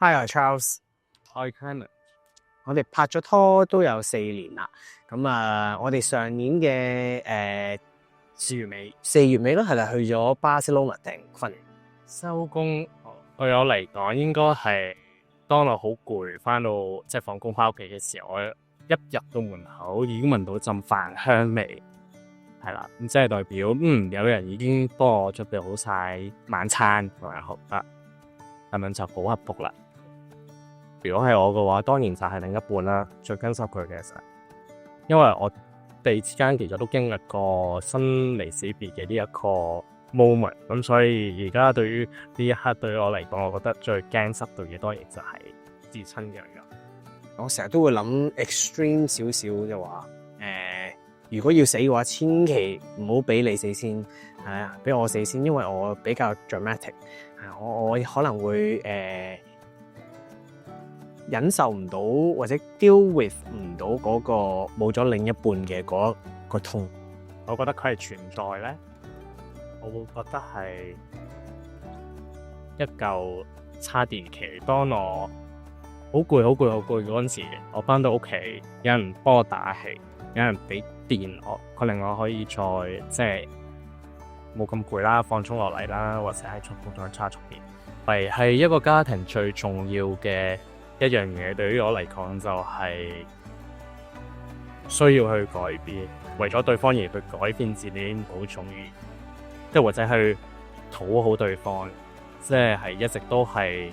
Hi，我係 Charles。Hi Kenneth。我哋拍咗拖都有4年啦。咁我哋上年嘅4月尾咯，係啦，去咗巴塞羅那訂婚。收工對我嚟講，應該係當我好攰，翻到即係放工翻屋企嘅時候，我一入到門口已經聞到陣飯香味，係啦，咁即係代表有人已經幫我準備好晒晚餐同埋好啦，咁樣就好幸福啦。如果係我嘅話，當然就係另一半啦，最跟濕佢嘅，因為我哋之間其實都經歷過生離死別嘅呢一個 moment， 咁所以而家對於呢一刻對於我嚟講，我覺得最驚失到嘅當然就係至親嘅人。我成日都會諗 extreme 少少，就話如果要死嘅話，千祈唔好俾你死先，係啊，俾我死先，因為我比較 dramatic， 我可能會忍受唔到或者 deal with 唔到嗰個冇咗另一半嘅嗰個痛。我覺得佢係存在咧，我會覺得係一嚿叉電器。當我好攰嗰陣時，我翻到屋企，有人幫我打氣，有人俾電我，佢令我可以再即係冇咁攰啦，放鬆落嚟啦，或者喺出風再叉出邊，係一個家庭最重要嘅一樣嘢。對於我嚟講，就係需要去改變，為咗對方而去改變自己，好重要，即係或者去討好對方，即係一直都係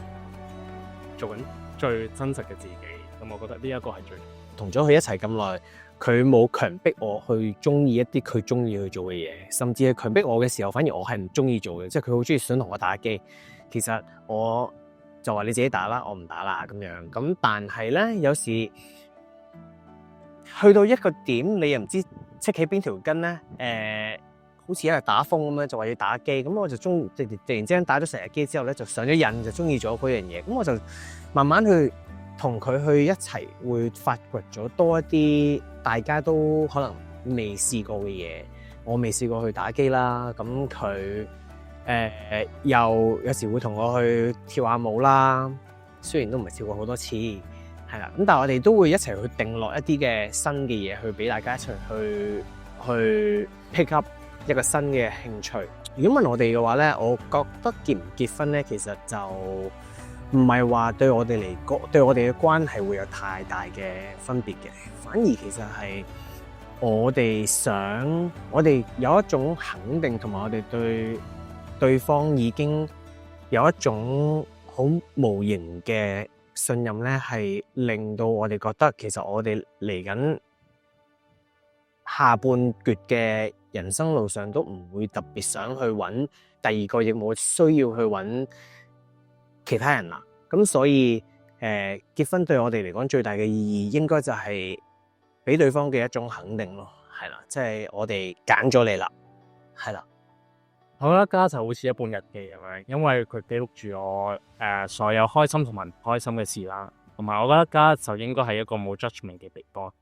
做緊最真實嘅自己。咁我覺得呢一個係最同咗佢一齊咁耐，佢冇強迫我去中意一啲佢中意去做嘅嘢，甚至係強迫我嘅時候，反而我係唔中意做嘅。即係佢好中意想同我打機，其實我就話你自己打啦，我唔打啦咁樣。咁但係咧，有時去到一個點，你又唔知戚起邊條筋咧，好似一日打風咁樣，就話要打機。咁我就突然之間打咗成日機之後咧，就上咗癮，就中意咗嗰樣嘢。咁我就慢慢去同佢去一齊，會發掘咗多一啲大家都可能未試過嘅嘢。我未試過去打機啦，咁佢有時會同我去跳下舞啦。雖然都唔係跳過好多次，係啦。咁但係我哋都會一齊去定落一啲嘅新嘅嘢，去俾大家一齊去 pick up 一個新嘅興趣。如果問我哋嘅話咧，我覺得結唔結婚咧，其實就唔係話對我哋嚟講，對我哋嘅關係會有太大嘅分別嘅。反而其實係我哋有一種肯定，同埋我哋對對方已經有一種好無形嘅信任咧，係令到我哋覺得其實我哋嚟緊下半橛嘅人生路上都唔會特別想去揾第二個，亦冇需要去揾其他人啦。咁所以結婚對我哋嚟講最大嘅意義，應該就係俾對方嘅一種肯定咯，係啦，即係我哋揀咗你啦，係啦。我覺得家就好似一本日記咁樣，因為佢記錄住我所有開心同埋唔開心嘅事啦。同埋我覺得家就應該係一個冇 judgment 嘅地方。